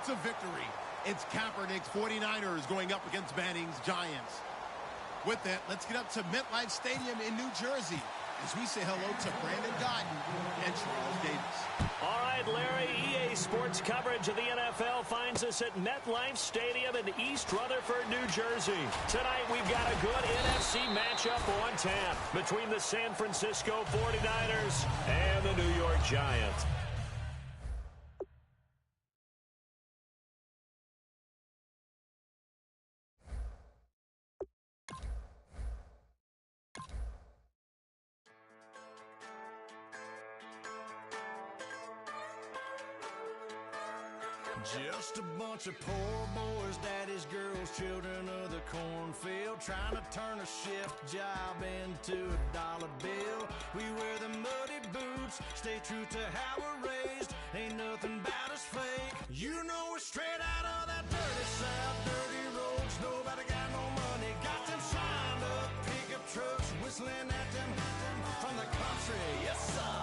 to victory. It's Kaepernick's 49ers going up against Manning's Giants. With that, let's get up to MetLife Stadium in New Jersey as we say hello to Brandon Gaudin and Charles Davis. All right, Larry, EA Sports coverage of the NFL finds us at MetLife Stadium in East Rutherford, New Jersey. Tonight, we've got a good NFC matchup on tap between the San Francisco 49ers and the New York Giants. Just a bunch of poor boys, daddies, girls, children of the cornfield, trying to turn a shift job into a dollar bill. We wear the muddy boots, stay true to how we're raised. Ain't nothing about us fake. You know we're straight out of that dirty South, dirty roads. Nobody got no money, got them signed up pickup trucks, whistling at them from the country. Yes, sir.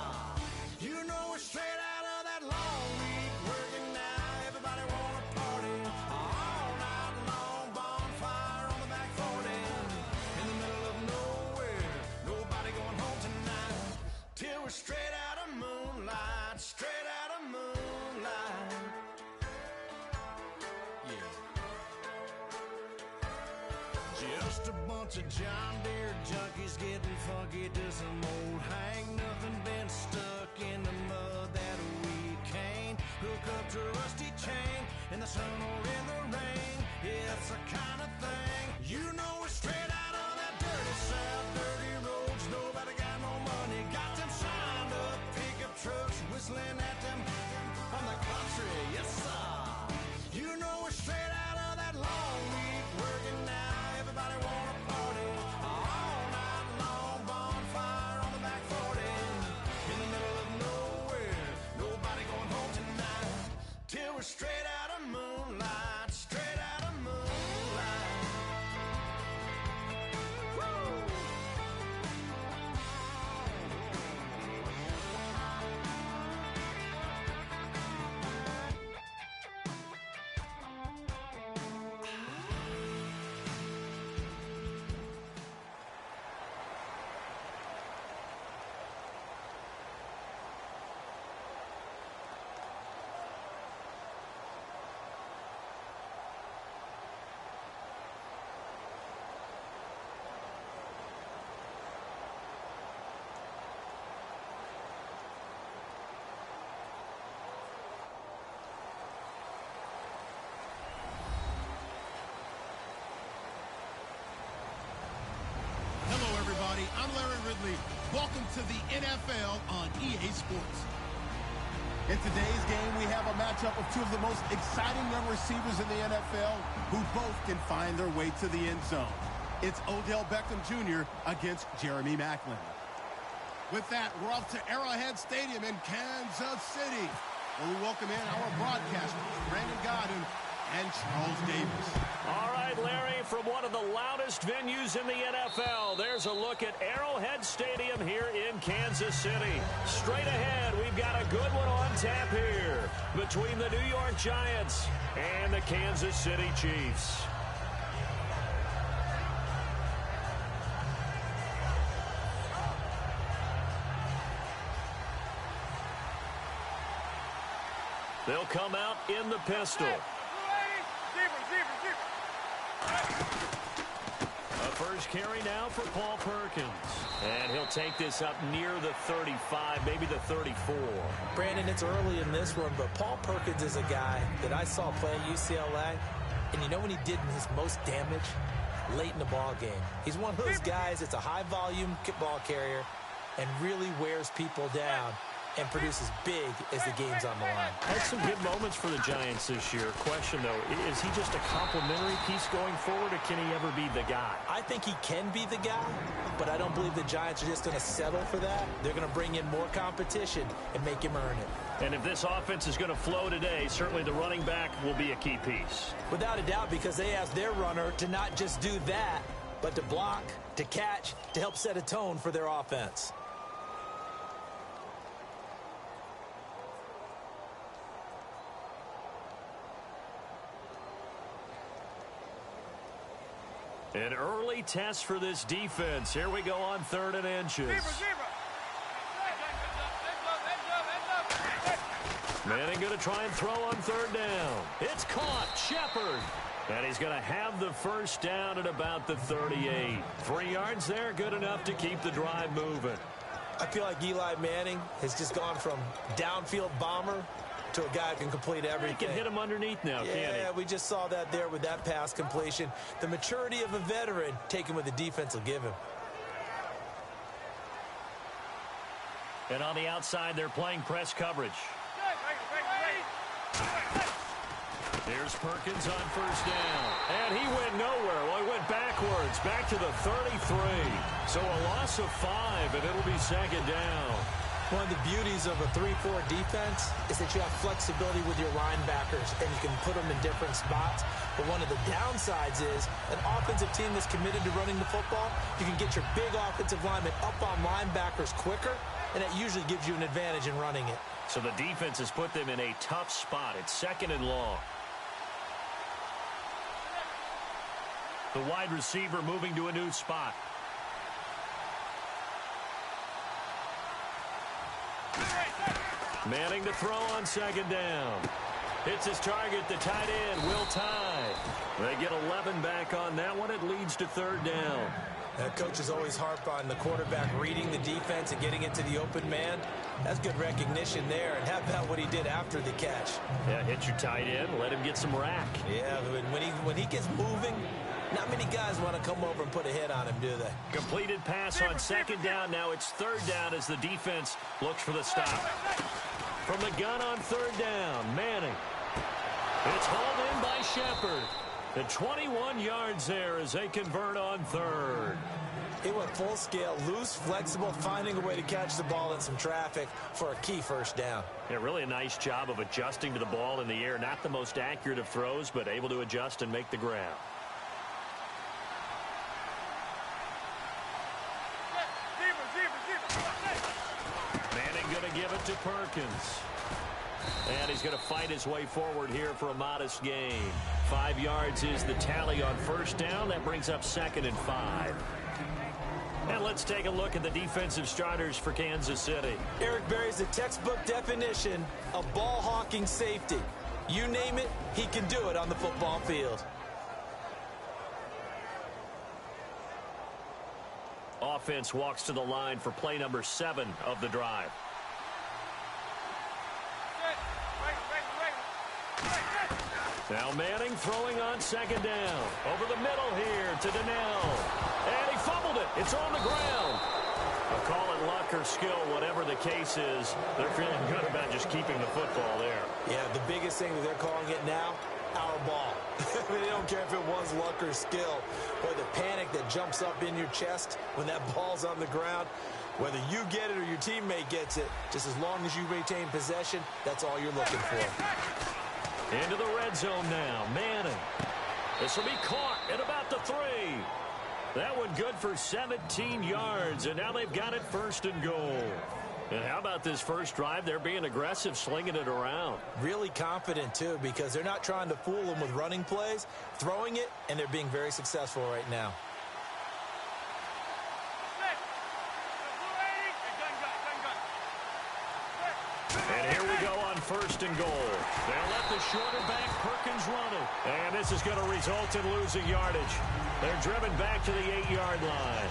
You know we're straight out of that long week working now. Everybody wanna party all night long, bonfire on the back 40 in the middle of nowhere. Nobody going home tonight till we're straight out of moonlight, straight out of moonlight. Yeah. Just a bunch of John Deere junkies getting funky to some old hang. Nothing been stuck in the mud that we can't hook up to a rusty chain in the sun or in the rain. Yeah, it's the kind of thing. You know we're straight out of that dirty South, dirty roads. Nobody got no money, got them signed up pickup trucks, whistling at them from the country. Yes, sir. You know we're straight out of that long week working now. Everybody wanna party all night long, bonfire on the back 40 in the middle of nowhere. Nobody going home tonight till we're straight out of moonlight, straight out of moonlight. Woo! I'm Larry Ridley. Welcome to the NFL on EA Sports. In today's game, we have a matchup of two of the most exciting young receivers in the NFL who both can find their way to the end zone. It's Odell Beckham Jr. against Jeremy Maclin. With that, we're off to Arrowhead Stadium in Kansas City, where we welcome in our broadcasters, Brandon Gaudin and Charles Davis. All right, Larry, from one of the loudest venues in the NFL, there's a look at Arrowhead Stadium here in Kansas City. Straight ahead, we've got a good one on tap here between the New York Giants and the Kansas City Chiefs. They'll come out in the pistol. A first carry now for Paul Perkins. And he'll take this up near the 35, maybe the 34. Brandon, it's early in this one, but Paul Perkins is a guy that I saw play at UCLA. And you know when he did his most damage? Late in the ball game. He's one of those guys that's a high-volume ball carrier and really wears people down and produces big as the game's on the line. Had some good moments for the Giants this year. Question, though, is he just a complimentary piece going forward, or can he ever be the guy? I think he can be the guy, but I don't believe the Giants are just going to settle for that. They're going to bring in more competition and make him earn it. And if this offense is going to flow today, certainly the running back will be a key piece. Without a doubt, because they asked their runner to not just do that, but to block, to catch, to help set a tone for their offense. An early test for this defense. Here we go on 3rd and inches. Manning going to try and throw on 3rd down. It's caught. Shepard. And he's going to have the first down at about the 38. 3 yards there, good enough to keep the drive moving. I feel like Eli Manning has just gone from downfield bomber to a guy who can complete everything. He can hit him underneath now, can't he? Yeah, we just saw that there with that pass completion. The maturity of a veteran taken what the defense will give him. And on the outside, they're playing press coverage. Here's Perkins on 1st down. And he went nowhere. Well, he went backwards, back to the 33. So a loss of 5, and it'll be 2nd down. One of the beauties of a 3-4 defense is that you have flexibility with your linebackers, and you can put them in different spots. But one of the downsides is an offensive team that's committed to running the football, you can get your big offensive linemen up on linebackers quicker, and that usually gives you an advantage in running it. So the defense has put them in a tough spot. It's 2nd and long. The wide receiver moving to a new spot. Manning to throw on 2nd down. Hits his target, the tight end, Will Tye. They get 11 back on that one. It leads to 3rd down. Coaches always harp on the quarterback reading the defense and getting into the open man. That's good recognition there. And how about what he did after the catch? Yeah, hit your tight end, let him get some rack. Yeah, when he gets moving, not many guys want to come over and put a hit on him, do they? Completed pass on 2nd down. Now it's 3rd down as the defense looks for the stop. From the gun on 3rd down, Manning. It's hauled in by Shepard. And 21 yards there as they convert on 3rd. It went full scale, loose, flexible, finding a way to catch the ball in some traffic for a key 1st down. Yeah, really a nice job of adjusting to the ball in the air. Not the most accurate of throws, but able to adjust and make the grab. Manning going to give it to Perkins. And he's going to fight his way forward here for a modest gain. 5 yards is the tally on 1st down. That brings up 2nd and 5. And let's take a look at the defensive starters for Kansas City. Eric Berry's the textbook definition of ball-hawking safety. You name it, he can do it on the football field. Offense walks to the line for play number 7 of the drive. Now Manning throwing on 2nd down. Over the middle here to Donnell. And he fumbled it. It's on the ground. I'll call it luck or skill, whatever the case is. They're feeling good about just keeping the football there. Yeah, the biggest thing that they're calling it now, our ball. They don't care if it was luck or skill, or the panic that jumps up in your chest when that ball's on the ground. Whether you get it or your teammate gets it, just as long as you retain possession, that's all you're looking for. Into the red zone now. Manning. This will be caught at about the 3. That one good for 17 yards, and now they've got it 1st and goal. And how about this first drive? They're being aggressive, slinging it around. Really confident, too, because they're not trying to fool them with running plays, throwing it, and they're being very successful right now. And here we go on 1st and goal. They'll let the shorter back Perkins run it. And this is going to result in losing yardage. They're driven back to the 8-yard line.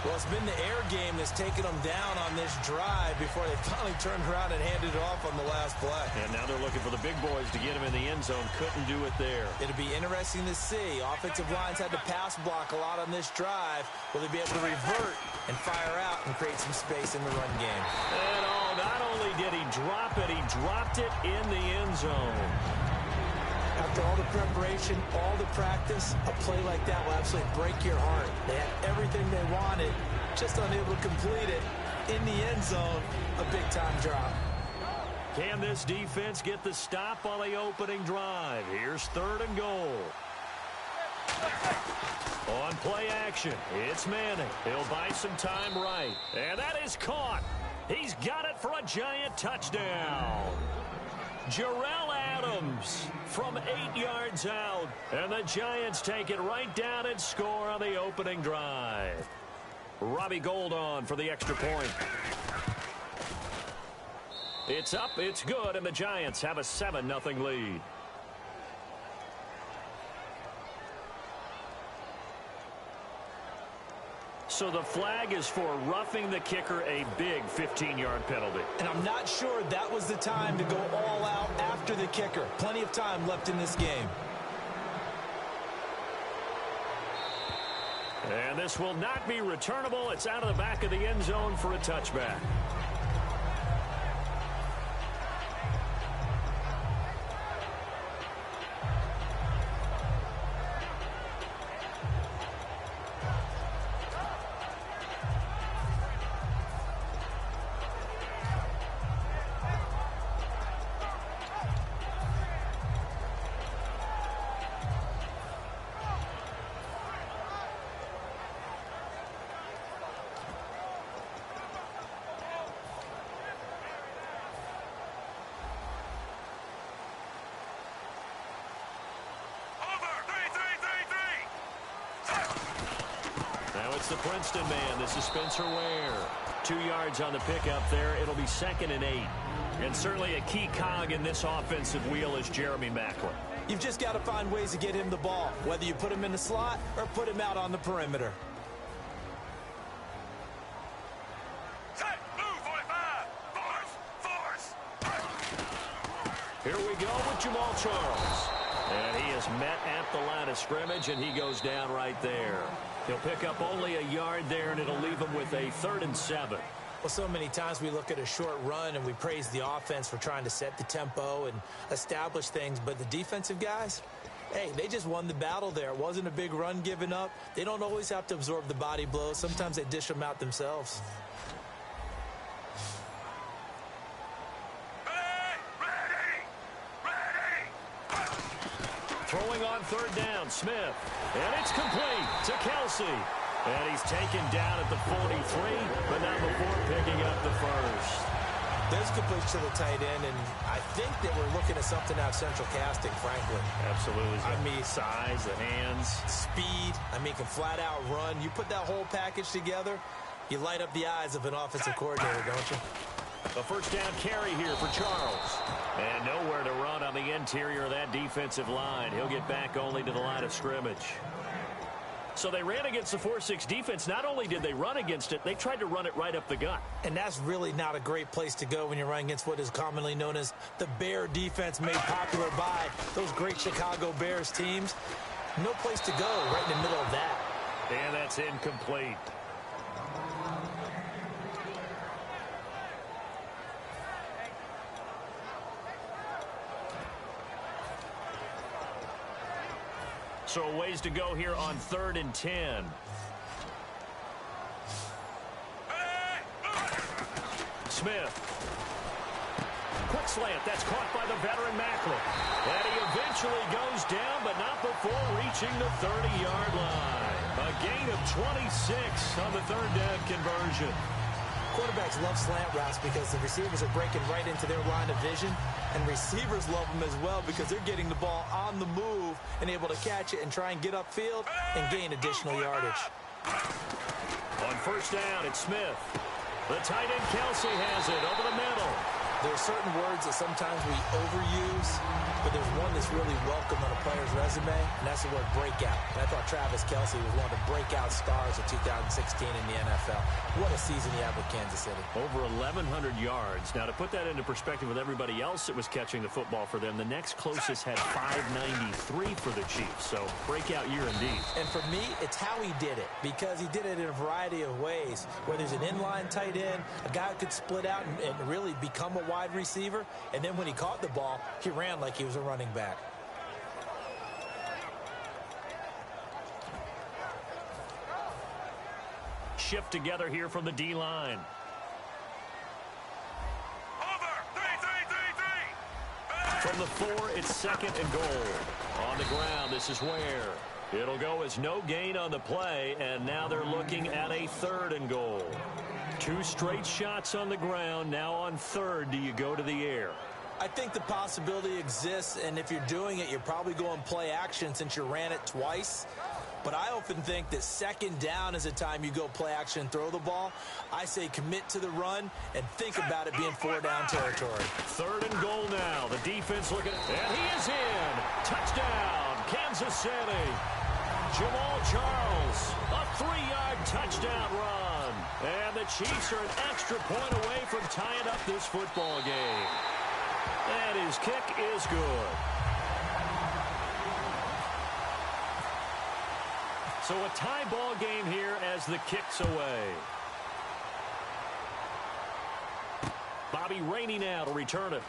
Well, it's been the air game that's taken them down on this drive before they finally turned around and handed it off on the last play. And now they're looking for the big boys to get him in the end zone. Couldn't do it there. It'll be interesting to see. Offensive lines had to pass block a lot on this drive. Will they be able to revert and fire out and create some space in the run game? And not only did he drop it, he dropped it in the end zone. After all the preparation, all the practice, a play like that will absolutely break your heart. They had everything they wanted, just unable to complete it. In the end zone, a big-time drop. Can this defense get the stop on the opening drive? Here's 3rd and goal. On play action, it's Manning. He'll buy some time right. And that is caught. He's got it for a giant touchdown. Jarrell Adams from 8 yards out. And the Giants take it right down and score on the opening drive. Robbie Gould on for the extra point. It's up, it's good, and the Giants have a 7-0 lead. So the flag is for roughing the kicker, a big 15-yard penalty. And I'm not sure that was the time to go all out after the kicker. Plenty of time left in this game. And this will not be returnable. It's out of the back of the end zone for a touchback. It's the Princeton man. This is Spencer Ware. 2 yards on the pickup there. It'll be 2nd and 8. And certainly a key cog in this offensive wheel is Jeremy Maclin. You've just got to find ways to get him the ball, whether you put him in the slot or put him out on the perimeter. Set, move, 45, force. Here we go with Jamal Charles. And he is met at the line of scrimmage, and he goes down right there. He'll pick up only a yard there, and it'll leave him with a 3rd and 7. Well, so many times we look at a short run and we praise the offense for trying to set the tempo and establish things, but the defensive guys, hey, they just won the battle there. It wasn't a big run given up. They don't always have to absorb the body blows. Sometimes they dish them out themselves. Throwing on 3rd down, Smith. And it's complete to Kelsey. And he's taken down at the 43, but not before picking up the first. There's completion to the tight end, and I think that we're looking at something out of central casting, frankly. Absolutely. I mean, size, the hands. Speed. I mean, can flat out run. You put that whole package together, you light up the eyes of an offensive coordinator, don't you? A 1st down carry here for Charles. And nowhere to run on the interior of that defensive line. He'll get back only to the line of scrimmage. So they ran against the 4-6 defense. Not only did they run against it, they tried to run it right up the gut. And that's really not a great place to go when you're running against what is commonly known as the Bear defense, made popular by those great Chicago Bears teams. No place to go right in the middle of that. And that's incomplete. So a ways to go here on 3rd and 10. Smith. Quick slant. That's caught by the veteran Maclin. And he eventually goes down, but not before reaching the 30-yard line. A gain of 26 on the 3rd down conversion. Quarterbacks love slant routes because the receivers are breaking right into their line of vision, and receivers love them as well because they're getting the ball on the move and able to catch it and try and get upfield and gain additional yardage. On 1st down, it's Smith. The tight end Kelsey has it over the middle. There are certain words that sometimes we overuse, but there's one that's really welcome on a player's resume, and that's the word breakout. And I thought Travis Kelce was one of the breakout stars of 2016 in the NFL. What a season he had with Kansas City. Over 1,100 yards. Now, to put that into perspective with everybody else that was catching the football for them, the next closest had 593 for the Chiefs. So, breakout year indeed. And for me, it's how he did it, because he did it in a variety of ways, whether he's an inline tight end, a guy who could split out and really become a wide receiver, and then when he caught the ball, he ran like he was a running back. Shift together here from the D-line. From the 4, it's 2nd and goal. On the ground, this is Ware. It'll go as no gain on the play, and now they're looking at a 3rd and goal. 2 straight shots on the ground. Now on 3rd, do you go to the air? I think the possibility exists, and if you're doing it, you're probably going play action since you ran it twice. But I often think that second down is a time you go play action and throw the ball. I say commit to the run and think about it being 4-down territory. 3rd and goal now. The defense looking, and he is in. Touchdown, Kansas City. Jamal Charles, a 3-yard touchdown run. And the Chiefs are an extra point away from tying up this football game. And his kick is good. So a tie ball game here as the kick's away. Bobby Rainey now to return it.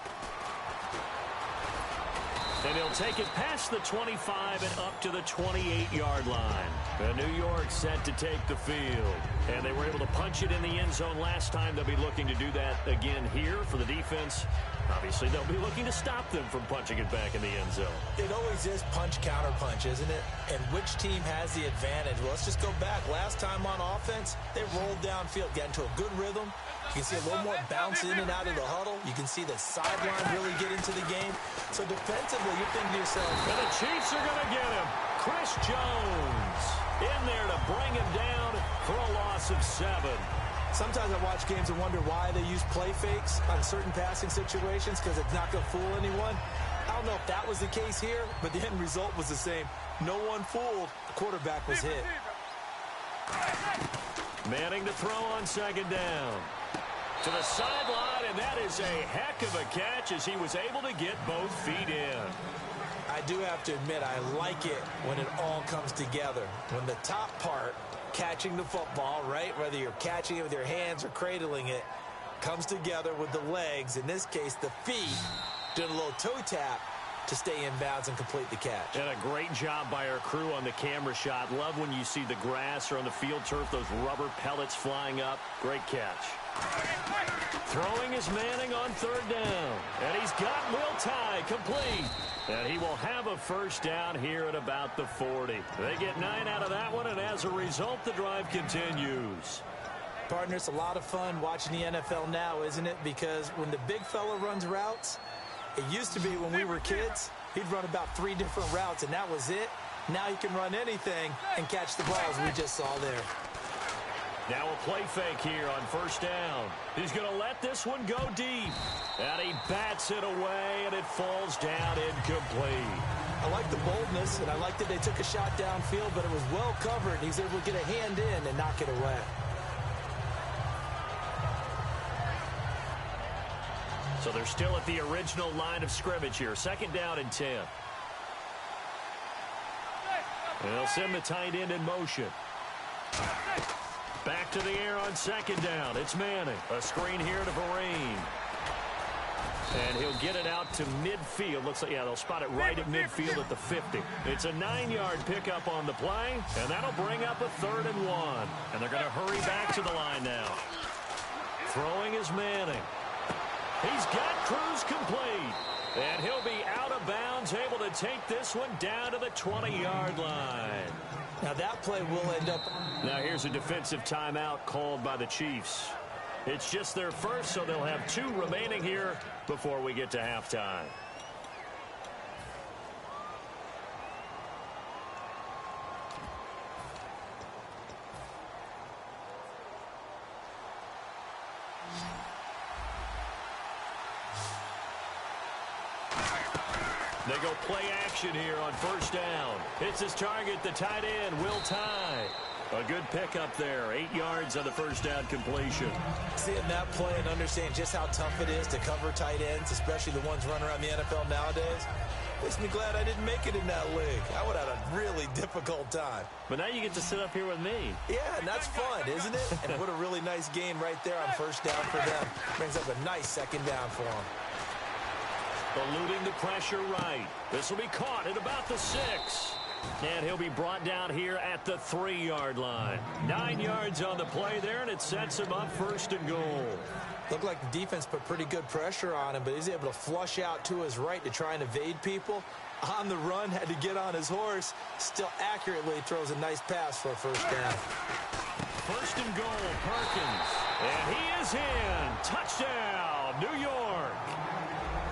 And he'll take it past the 25 and up to the 28-yard line. And New York set to take the field. And they were able to punch it in the end zone last time. They'll be looking to do that again here for the defense. Obviously, they'll be looking to stop them from punching it back in the end zone. It always is punch, counter punch, isn't it? And which team has the advantage? Well, let's just go back. Last time on offense, they rolled downfield, got into a good rhythm. You can see a little more bounce in and out of the huddle. You can see the sideline really get into the game. So defensively, you're thinking to yourself, and the Chiefs are going to get him. Chris Jones in there to bring him down for a loss of 7. Sometimes I watch games and wonder why they use play fakes on certain passing situations because it's not going to fool anyone. I don't know if that was the case here, but the end result was the same. No one fooled. The quarterback was hit. Manning to throw on 2nd down. To the sideline, and that is a heck of a catch as he was able to get both feet in. I do have to admit, I like it when it all comes together. When the top part, catching the football, right, whether you're catching it with your hands or cradling it, comes together with the legs, in this case the feet, doing a little toe tap to stay in bounds and complete the catch. And a great job by our crew on the camera shot. Love when you see the grass or on the field turf, those rubber pellets flying up. Great catch. Throwing is Manning on 3rd down. And he's got Will Tye complete. And he will have a 1st down here at about the 40. They get 9 out of that one, and as a result, the drive continues. Partner, it's a lot of fun watching the NFL now, isn't it? Because when the big fella runs routes, it used to be when we were kids, he'd run about 3 different routes, and that was it. Now he can run anything and catch the balls we just saw there. Now a play fake here on 1st down. He's going to let this one go deep. And he bats it away, and it falls down incomplete. I like the boldness, and I like that they took a shot downfield, but it was well covered. He's able to get a hand in and knock it away. So they're still at the original line of scrimmage here. 2nd down and 10. And they'll send the tight end in motion. Back to the air on 2nd down. It's Manning. A screen here to Vereen. And he'll get it out to midfield. Looks like, yeah, they'll spot it right at midfield at the 50. It's a 9-yard pickup on the play, and that'll bring up a 3rd and 1. And they're going to hurry back to the line now. Throwing is Manning. He's got Cruz complete. And he'll be out of bounds, able to take this one down to the 20-yard line. Now that play will end up. Now here's a defensive timeout called by the Chiefs. It's just their first, so they'll have 2 remaining here before we get to halftime. They go play action here on 1st down. It's his target, the tight end, Will Tye. A good pickup there, 8 yards on the 1st down completion. Seeing that play and understanding just how tough it is to cover tight ends, especially the ones running around the NFL nowadays, makes me glad I didn't make it in that league. I would have had a really difficult time. But now you get to sit up here with me. Yeah, and that's fun, isn't it? And what a really nice game right there on 1st down for them. Brings up a nice 2nd down for them. Eluding the pressure right. This will be caught at about the 6. And he'll be brought down here at the 3-yard line. 9 yards on the play there, and it sets him up 1st and goal. Looked like the defense put pretty good pressure on him, but he's able to flush out to his right to try and evade people. On the run, had to get on his horse. Still accurately throws a nice pass for a 1st down. 1st and goal, Perkins. And he is in. Touchdown, New York.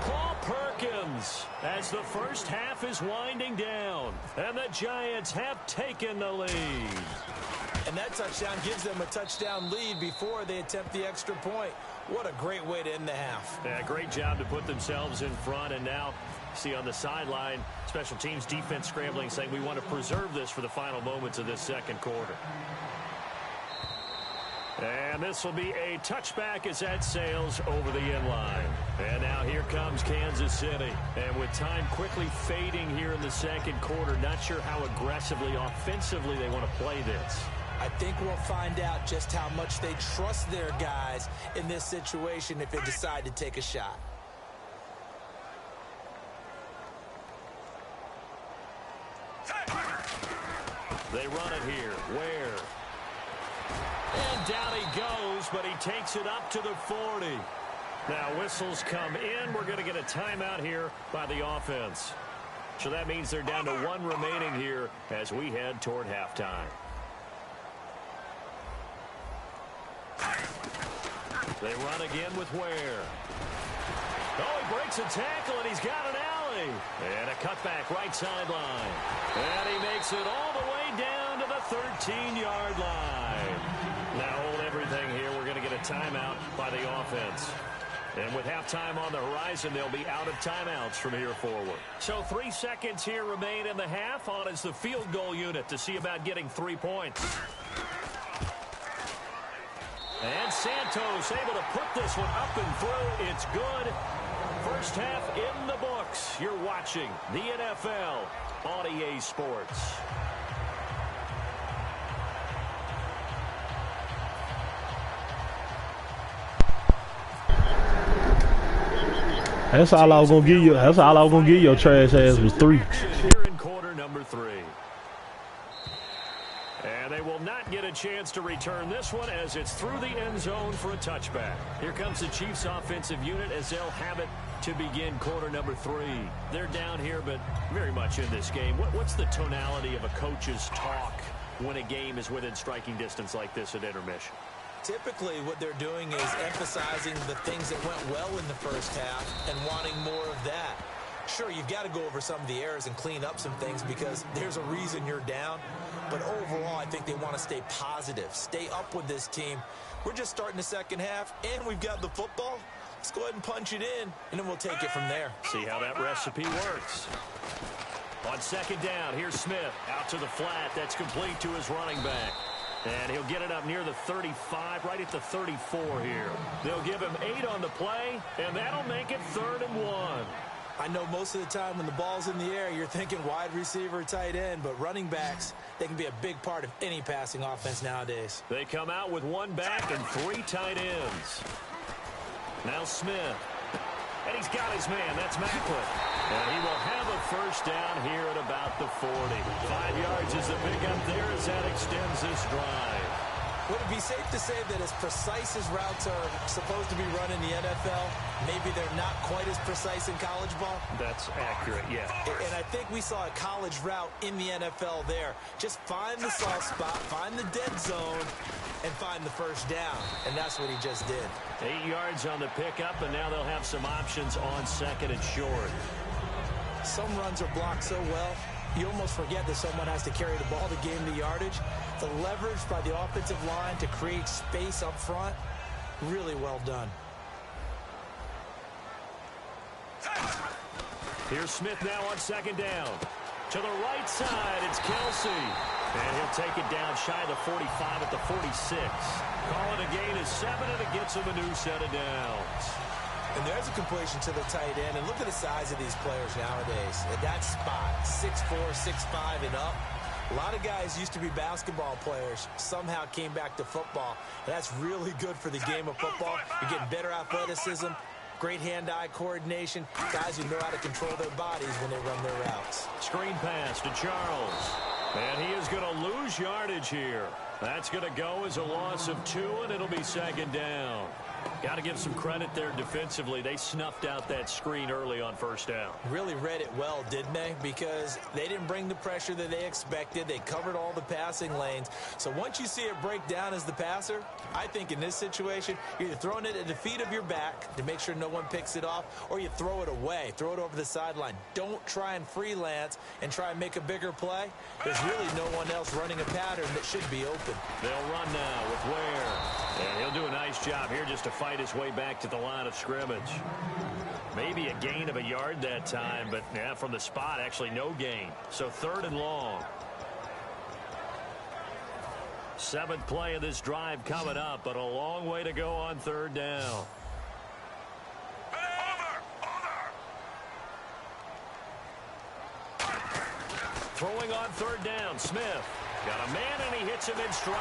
Paul begins as the first half is winding down, and the Giants have taken the lead. And that touchdown gives them a touchdown lead before they attempt the extra point. What a great way to end the half. Yeah, great job to put themselves in front, and now see on the sideline, special teams defense scrambling, saying we want to preserve this for the final moments of this second quarter. And this will be a touchback as that sails over the end line. And now here comes Kansas City. And with time quickly fading here in the second quarter, not sure how aggressively, offensively they want to play this. I think we'll find out just how much they trust their guys in this situation if they decide to take a shot. They run it here. Where? And down he goes, but he takes it up to the 40. Now whistles come in. We're going to get a timeout here by the offense. So that means they're down to one remaining here as we head toward halftime. They run again with Ware. Oh, he breaks a tackle, and he's got an alley. And a cutback right sideline. And he makes it all the way down to the 13-yard line. Now hold everything here. We're going to get a timeout by the offense. And with halftime on the horizon, they'll be out of timeouts from here forward. So 3 seconds here remain in the half. On is the field goal unit to see about getting 3 points. And Santos able to put this one up and through. It's good. First half in the books. You're watching the NFL on EA Sports. That's all I was gonna give you. That's all I was gonna give your trash ass was 3. Here in quarter number 3. And they will not get a chance to return this one as it's through the end zone for a touchback. Here comes the Chiefs offensive unit as they'll have it to begin quarter number 3. They're down here, but very much in this game. What's the tonality of a coach's talk when a game is within striking distance like this at intermission? Typically, what they're doing is emphasizing the things that went well in the first half and wanting more of that. Sure, you've got to go over some of the errors and clean up some things because there's a reason you're down. But overall, I think they want to stay positive, stay up with this team. We're just starting the second half, and we've got the football. Let's go ahead and punch it in, and then we'll take it from there. See how that recipe works. On second down, here's Smith out to the flat. That's complete to his running back. And he'll get it up near the 35, right at the 34 here. They'll give him 8 on the play, and that'll make it 3rd and 1. I know most of the time when the ball's in the air, you're thinking wide receiver, tight end, but running backs, they can be a big part of any passing offense nowadays. They come out with 1 back and 3 tight ends. Now Smith. And he's got his man. That's Macklin. And he will have a first down here at about the 40. 5 yards is the pickup there as that extends this drive. Would it be safe to say that as precise as routes are supposed to be run in the NFL, maybe they're not quite as precise in college ball? That's accurate, yeah. And I think we saw a college route in the NFL there. Just find the soft spot, find the dead zone, and find the first down. And that's what he just did. 8 yards on the pickup, and now they'll have some options on second and short. Some runs are blocked so well, you almost forget that someone has to carry the ball to gain the yardage. The leverage by the offensive line to create space up front, really well done. Here's Smith now on second down. To the right side, it's Kelsey. And he'll take it down shy of the 45 at the 46. Call it a gain of 7, and it gets him a new set of downs. And there's a completion to the tight end. And look at the size of these players nowadays. At that spot, 6'4", 6'5", and up. A lot of guys used to be basketball players, somehow came back to football. That's really good for the game of football. You're getting better athleticism, great hand-eye coordination, guys who know how to control their bodies when they run their routes. Screen pass to Charles. And he is going to lose yardage here. That's going to go as a loss of 2, and it'll be second down. Got to give some credit there defensively. They snuffed out that screen early on first down. Really read it well, didn't they? Because they didn't bring the pressure that they expected. They covered all the passing lanes. So once you see it break down as the passer, I think in this situation, you're either throwing it at the feet of your back to make sure no one picks it off, or you throw it away. Throw it over the sideline. Don't try and freelance and try and make a bigger play. There's really no one else running a pattern that should be open. They'll run now with Ware. And he'll do a nice job here just to fight his way back to the line of scrimmage. Maybe a gain of a yard that time, but yeah, from the spot, actually no gain. So 3rd and long. 7th play of this drive coming up, but a long way to go on 3rd down. Throwing on 3rd down, Smith. Got a man, and he hits him in stride.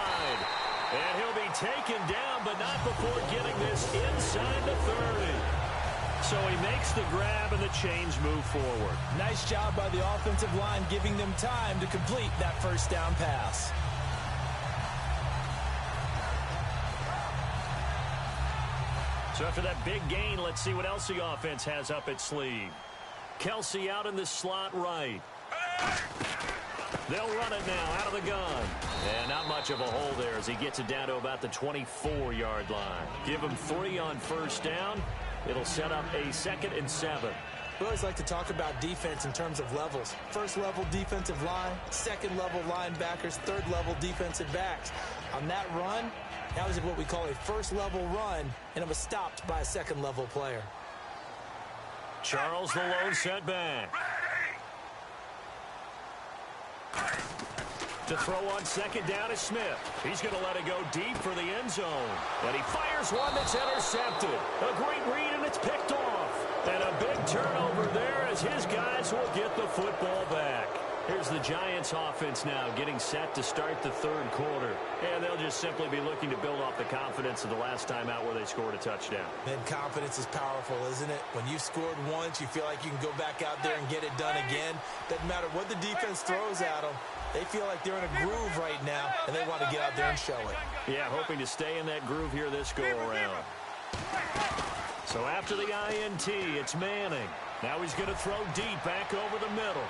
And he'll be taken down, but not before getting this inside the 30. So he makes the grab, and the chains move forward. Nice job by the offensive line, giving them time to complete that first down pass. So after that big gain, let's see what else the offense has up its sleeve. Kelsey out in the slot right. They'll run it now out of the gun. And not much of a hole there as he gets it down to about the 24-yard line. Give him 3 on first down. It'll set up a 2nd and 7. We always like to talk about defense in terms of levels. 1st level defensive line, 2nd level linebackers, 3rd level defensive backs. On that run, that was what we call a 1st level run, and it was stopped by a 2nd level player. Charles the lone setback. To throw on 2nd down is Smith. He's going to let it go deep for the end zone. And he fires one that's intercepted. A great read, and it's picked off. And a big turnover there as his guys will get the football back. Here's the Giants offense now getting set to start the 3rd quarter. And they'll just simply be looking to build off the confidence of the last time out where they scored a touchdown. And confidence is powerful, isn't it? When you scored once, you feel like you can go back out there and get it done again. Doesn't matter what the defense throws at them. They feel like they're in a groove right now, and they want to get out there and show it. Yeah, hoping to stay in that groove here this go-around. So after the INT, it's Manning. Now he's going to throw deep back over the middle.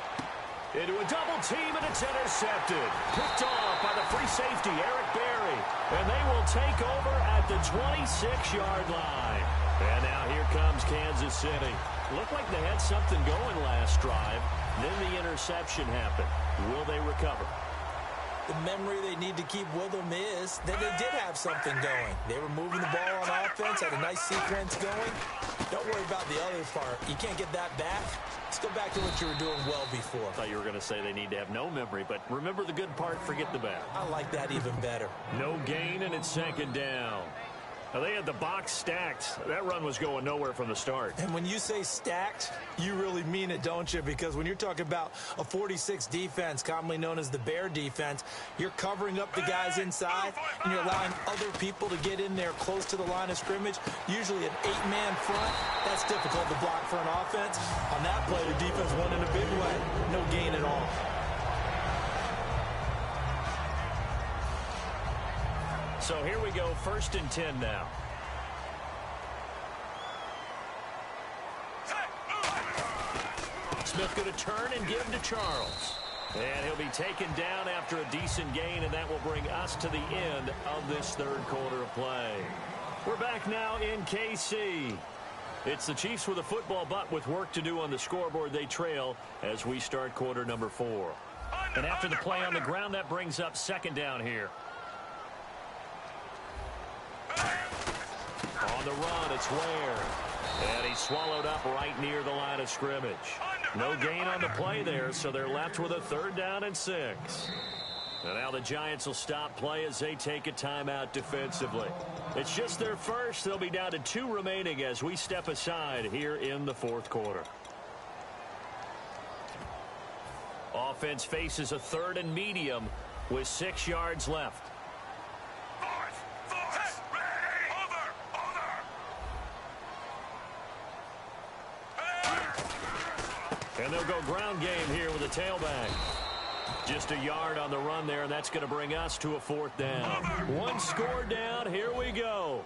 Into a double team, and it's intercepted. Picked off by the free safety, Eric Berry. And they will take over at the 26-yard line. And now here comes Kansas City. Looked like they had something going last drive. Then the interception happened. Will they recover? The memory they need to keep with them is that they did have something going. They were moving the ball on offense, had a nice sequence going. Don't worry about the other part. You can't get that back. Let's go back to what you were doing well before. I thought you were going to say they need to have no memory, but remember the good part, forget the bad. I like that even better. No gain, and it's 2nd down. Now, they had the box stacked. That run was going nowhere from the start. And when you say stacked, you really mean it, don't you? Because when you're talking about a 46 defense, commonly known as the Bear defense, you're covering up the guys inside, and you're allowing other people to get in there close to the line of scrimmage, usually an 8-man front. That's difficult to block for an offense. On that play, the defense won in a big way. No gain at all. So here we go, 1st and 10 now. Smith going to turn and give to Charles. And he'll be taken down after a decent gain, and that will bring us to the end of this 3rd quarter of play. We're back now in KC. It's the Chiefs with a football, but with work to do on the scoreboard, they trail as we start quarter number 4. And after the play on the ground, that brings up 2nd down here. On the run, it's Ware. And he's swallowed up right near the line of scrimmage. No gain on the play there, so they're left with a 3rd down and 6. And now the Giants will stop play as they take a timeout defensively. It's just their first. They'll be down to 2 remaining as we step aside here in the 4th quarter. Offense faces a 3rd and medium with 6 yards left. And they'll go ground game here with a tailback. Just a yard on the run there, and that's going to bring us to a 4th down. 1 score down. Here we go.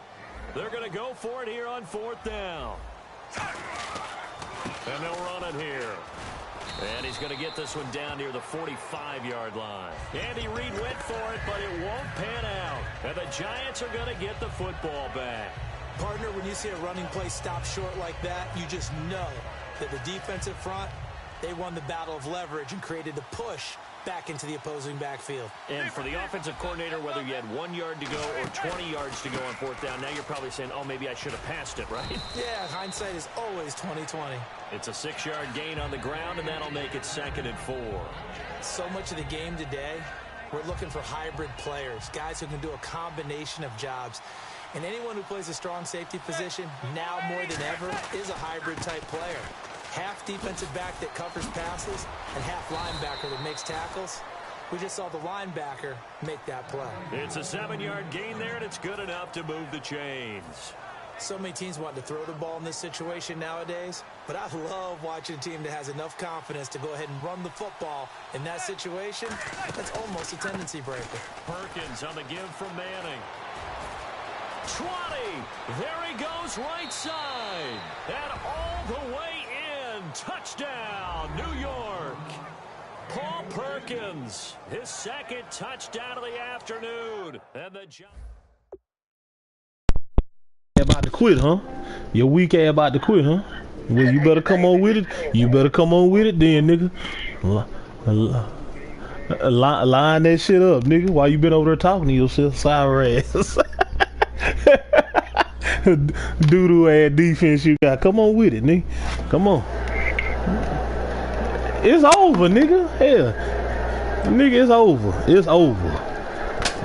They're going to go for it here on 4th down. And they'll run it here. And he's going to get this one down near the 45-yard line. Andy Reid went for it, but it won't pan out. And the Giants are going to get the football back. Partner, when you see a running play stop short like that, you just know that the defensive front, they won the battle of leverage and created a push back into the opposing backfield. And for the offensive coordinator, whether you had 1 yard to go or 20 yards to go on 4th down, now you're probably saying, oh, maybe I should have passed it, right? Yeah, hindsight is always 20/20. It's a 6-yard gain on the ground, and that'll make it 2nd and 4. So much of the game today, we're looking for hybrid players, guys who can do a combination of jobs. And anyone who plays a strong safety position, now more than ever, is a hybrid-type player. Half defensive back that covers passes and half linebacker that makes tackles. We just saw the linebacker make that play. It's a 7-yard gain there, and it's good enough to move the chains. So many teams want to throw the ball in this situation nowadays, but I love watching a team that has enough confidence to go ahead and run the football. In that situation, that's almost a tendency breaker. Perkins on the give from Manning. 20. There he goes right side. And all the way in. Touchdown, New York. Paul Perkins, his 2nd touchdown of the afternoon. And the about to quit, huh? Your weak ass about to quit, huh? Well, you better come on with it. You better come on with it then, nigga. Line that shit up, nigga. Why you been over there talking to yourself, sour ass? Doo-doo ass defense you got. Come on with it, nigga. Come on. It's over, nigga. Hell. Nigga, it's over. It's over.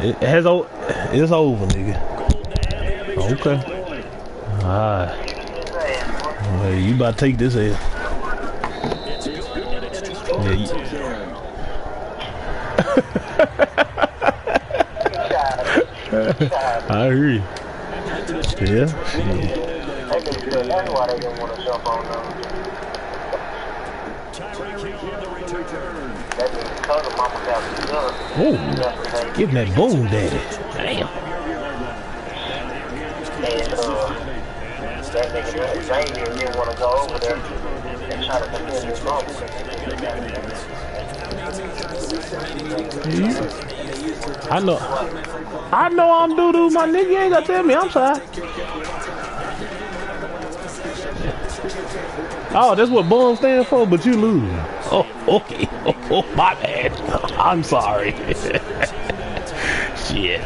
It's over, nigga. Okay. Alright. Hey, you about to take this L. I hear you. Yeah. Oh, give me that boom, daddy. Damn. That nigga Xavier didn't want to go over there and try to defend his ball. I know I'm doo-doo, my nigga. You ain't gotta tell me, I'm sorry. Oh, that's what bum stand for, but you lose. Oh, okay. Oh, my bad. I'm sorry. Shit.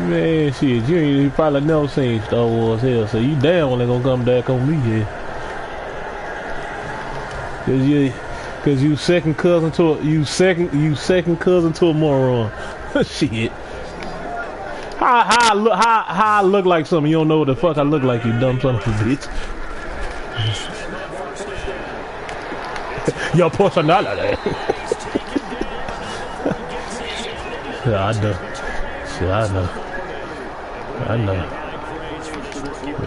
Man, shit, you probably never seen Star Wars hell, so you damn well ain't gonna come back on me here. Cause you second cousin to a moron. Shit. How I look like something you don't know what the fuck I look like, you dumb son of a bitch. Your personality. Yeah, I know. Shit, I know.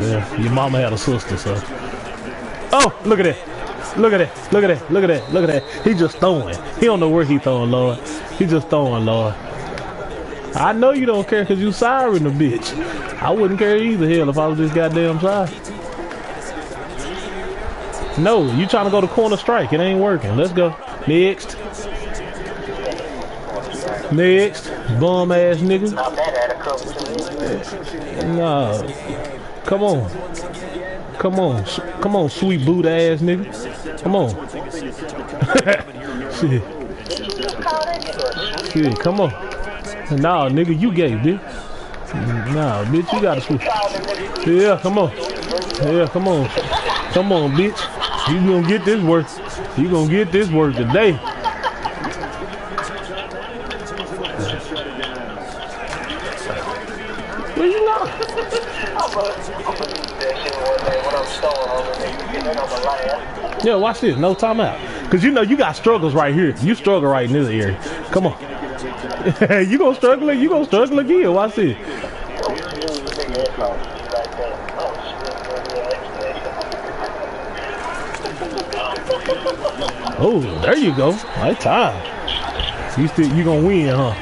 Yeah, your mama had a sister, so. Oh, look at that. Look at that. Look at that. Look at that. Look at that. He just throwing. He don't know where he throwing, Lord. He just throwing, Lord. I know you don't care because you siren the bitch. I wouldn't care either, hell, if I was this goddamn side. No, you trying to go to corner strike. It ain't working. Let's go. Next. Next. Bum ass nigga. No. Come on. Come on. Come on, sweet boot ass nigga. Come on. Shit. Shit, come on. Nah, nigga, you gay, bitch. Nah, bitch, you gotta switch. Yeah, come on. Yeah, come on. Come on, bitch. You gonna get this work. You gonna get this work today. Well, you know. Yeah, watch this. No timeout. Cause you know you got struggles right here. You struggle right in this area. Come on. You gonna struggle. You gonna struggle again. Watch this. Oh, there you go. Right time. You gonna win, huh?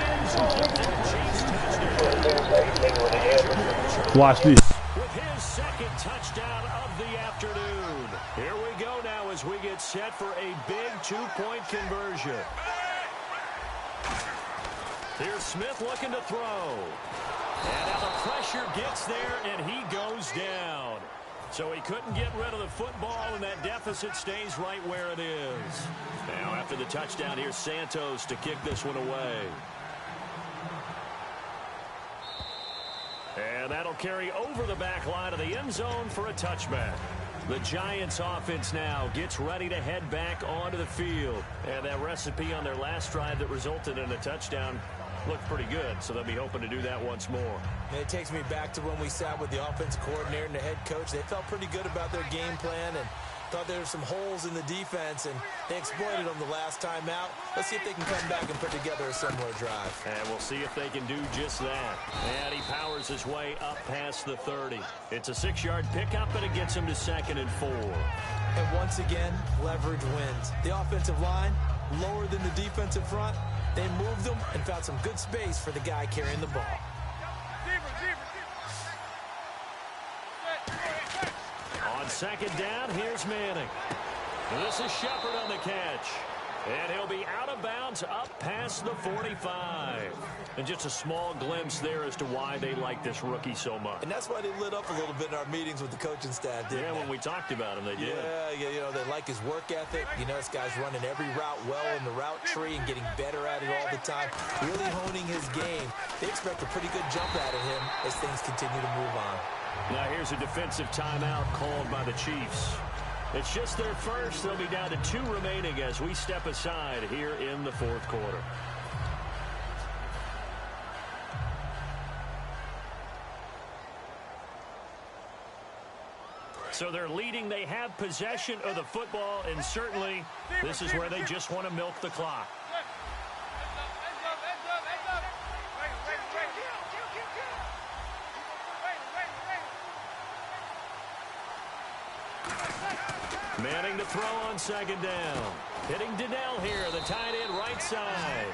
Watch this. With his second touchdown of the afternoon. Here we go now as we get set for a big two-point conversion. Here's Smith looking to throw. And now the pressure gets there, and he goes down. So he couldn't get rid of the football, and that deficit stays right where it is. Now after the touchdown, here's Santos to kick this one away. And that'll carry over the back line of the end zone for a touchback. The Giants offense now gets ready to head back onto the field. And that recipe on their last drive that resulted in a touchdown looked pretty good, so they'll be hoping to do that once more. And it takes me back to when we sat with the offensive coordinator and the head coach. They felt pretty good about their game plan and thought there were some holes in the defense, and they exploited them the last time out. Let's see if they can come back and put together a similar drive. And we'll see if they can do just that. And he powers his way up past the 30. It's a 6-yard pickup, and it gets him to 2nd and 4. And once again, leverage wins. The offensive line, lower than the defensive front. They moved them and found some good space for the guy carrying the ball. On 2nd down, here's Manning. This is Shepard on the catch. And he'll be out of bounds up past the 45. And just a small glimpse there as to why they like this rookie so much. And that's why they lit up a little bit in our meetings with the coaching staff, didn't they? When we talked about him, they did. Yeah, you know, they like his work ethic. You know, this guy's running every route well in the route tree and getting better at it all the time. Really honing his game. They expect a pretty good jump out of him as things continue to move on. Now here's a defensive timeout called by the Chiefs. It's just their first. They'll be down to 2 remaining as we step aside here in the 4th quarter. So they're leading. They have possession of the football, and certainly this is where they just want to milk the clock. Manning to throw on 2nd down. Hitting Donnell here, the tight end right side.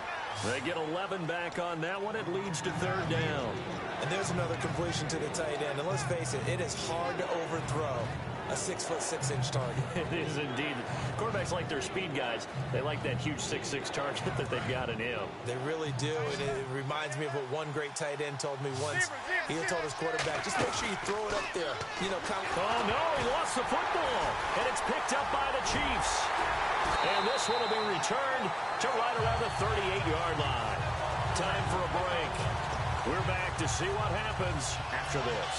They get 11 back on that one. It leads to 3rd down. And there's another completion to the tight end. And let's face it is hard to overthrow a 6'6" target. It is indeed. Quarterbacks like their speed guys. They like that huge 6'6" target that they've got in him. They really do, and it reminds me of what one great tight end told me once. He told his quarterback, just make sure you throw it up there. You know, oh, no, he lost the football, and it's picked up by the Chiefs. And this one will be returned to right around the 38-yard line. Time for a break. We're back to see what happens after this.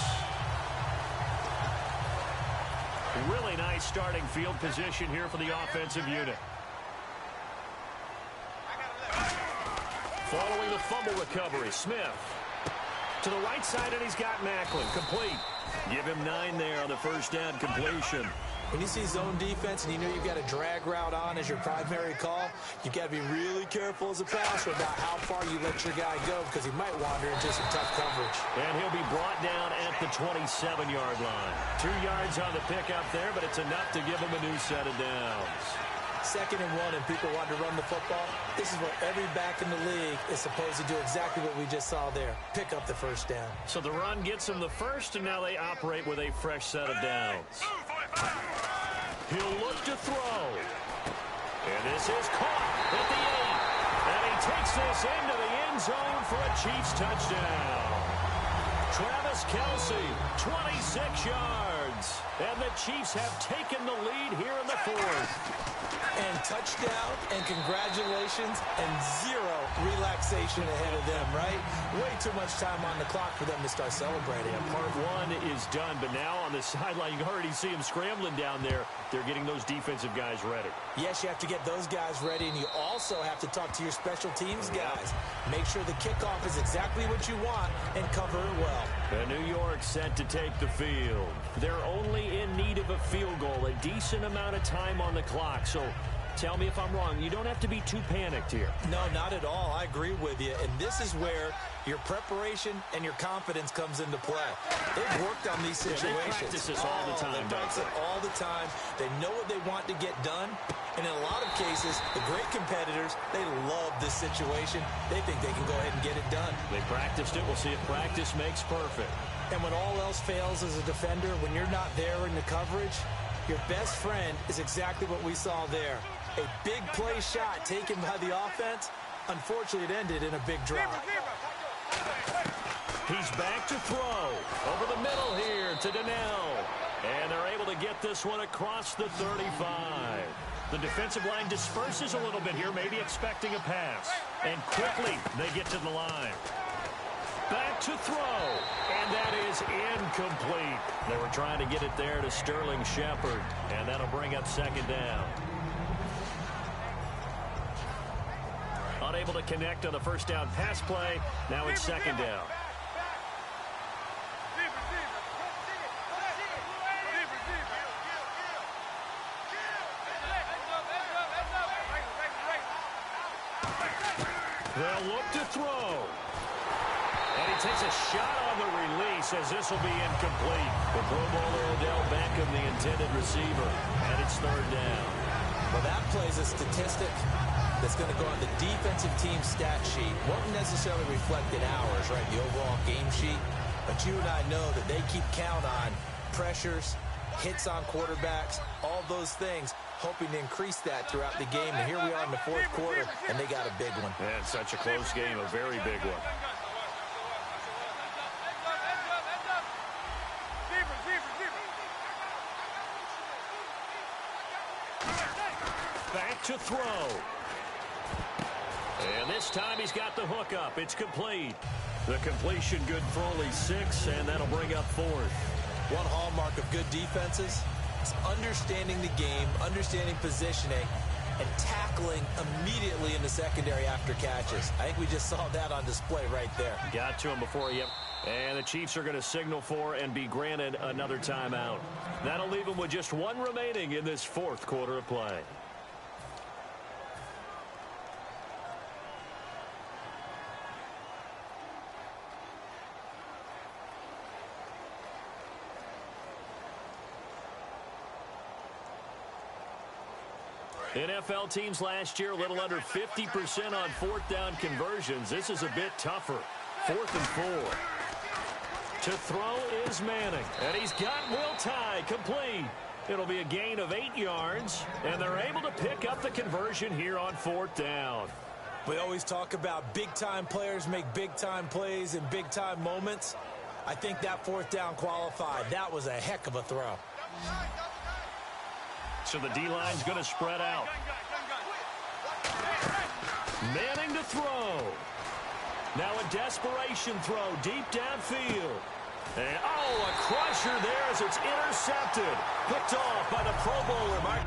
Really nice starting field position here for the offensive unit. Following the fumble recovery, Smith to the right side, and he's got Macklin. Complete. Give him 9 there on the 1st down completion. When you see zone defense and you know you've got a drag route on as your primary call, you've got to be really careful as a passer about how far you let your guy go because he might wander into some tough coverage. And he'll be brought down at the 27-yard line. 2 yards on the pickup there, but it's enough to give him a new set of downs. 2nd and 1 and people want to run the football. This is what every back in the league is supposed to do, exactly what we just saw there. Pick up the 1st down. So the run gets them the first, and now they operate with a fresh set of downs. He'll look to throw. And this is caught at the 8. And he takes this into the end zone for a Chiefs touchdown. Travis Kelce, 26 yards. And the Chiefs have taken the lead here in the 4th. And touchdown, and congratulations, and 0 relaxation ahead of them, right? Way too much time on the clock for them to start celebrating. Yeah, part 1 is done, but now on the sideline, you can already see them scrambling down there. They're getting those defensive guys ready. Yes, you have to get those guys ready, and you also have to talk to your special teams guys. Make sure the kickoff is exactly what you want and cover it well. And New York set to take the field. They're only in need of a field goal, a decent amount of time on the clock. So tell me if I'm wrong. You don't have to be too panicked here. No, not at all. I agree with you. And this is where your preparation and your confidence comes into play. They've worked on these situations. They practice this all the time. They practice it all the time. They know what they want to get done. And in a lot of cases, the great competitors, they love this situation. They think they can go ahead and get it done. They practiced it. We'll see if practice makes perfect. And when all else fails as a defender, when you're not there in the coverage, your best friend is exactly what we saw there. A big play shot taken by the offense. Unfortunately, it ended in a big drop. He's back to throw. Over the middle here to Donnell. And they're able to get this one across the 35. The defensive line disperses a little bit here, maybe expecting a pass. And quickly, they get to the line. Back to throw. And that is incomplete. They were trying to get it there to Sterling Shepard. And that'll bring up second down. Unable to connect on the first down pass play. Now it's second down. They'll look to throw. And he takes a shot on the release as this will be incomplete. The Pro Bowler Odell Beckham, the intended receiver. And it's third down. Well, that plays a statistic that's going to go on the defensive team stat sheet. Won't necessarily reflect in ours, right, the overall game sheet. But you and I know that they keep count on pressures, hits on quarterbacks, all those things, hoping to increase that throughout the game. And here we are in the fourth quarter, and they got a big one. And such a close game, a very big one. Back to throw. And this time he's got the hook up. It's complete. The completion good for only 6, and that'll bring up fourth. One hallmark of good defenses is understanding the game, understanding positioning, and tackling immediately in the secondary after catches. I think we just saw that on display right there. Got to him before, yep. And the Chiefs are going to signal for and be granted another timeout. That'll leave them with just one remaining in this fourth quarter of play. NFL teams last year a little under 50% on fourth down conversions. This is a bit tougher. 4th and 4. To throw is Manning. And he's got Will Tye complete. It'll be a gain of 8 yards. And they're able to pick up the conversion here on 4th down. We always talk about big-time players make big-time plays in big-time moments. I think that 4th down qualified. That was a heck of a throw. So the D-line's going to spread out. Manning to throw. Now a desperation throw deep downfield. And, oh, a crusher there as it's intercepted. Picked off by the Pro Bowler, Mark.